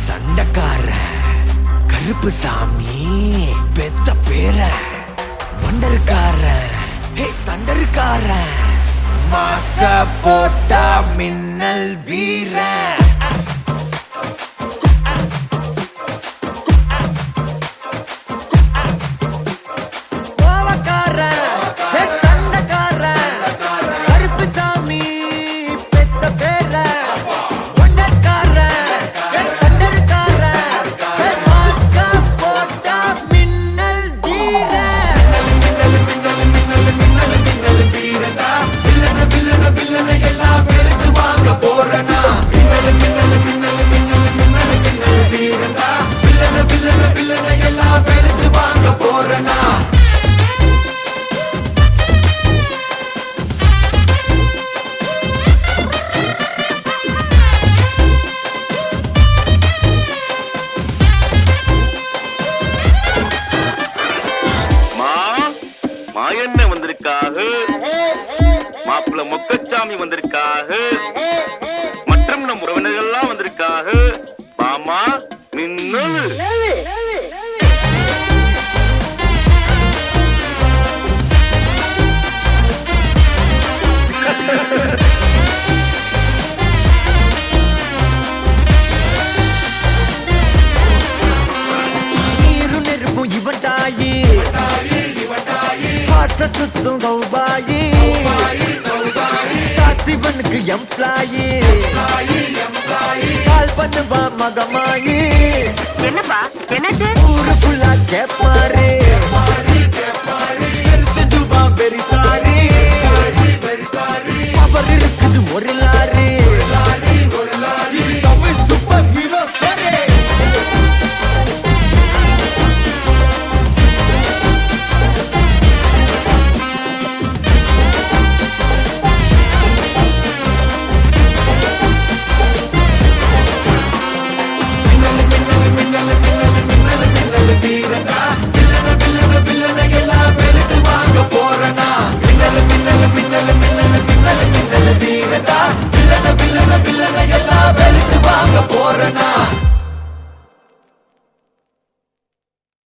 சண்டக்கார கருப்பு சாமி பெத்த பேர வண்டருக்கார தண்டருக்கார மாஸ்க போட்டா மின்னல் வீர மாயண்ண வந்திருக்காக, மாப்பிள்ள மொக்கச்சாமி வந்திருக்காக, மற்றும் நம் உறவினர்கள்லாம் வந்திருக்காக. மாமா மின்னல் நீரு நெருப்பும் இவன் தாயி சுத்தும் கௌபாயி காத்திவனுக்கு எம்ப்ளாயி கால் பண்ணுவா மகமாயி என்னப்பா என்னது ஊரு ஃபுல்லா கேப்பாரு பெரி சாரி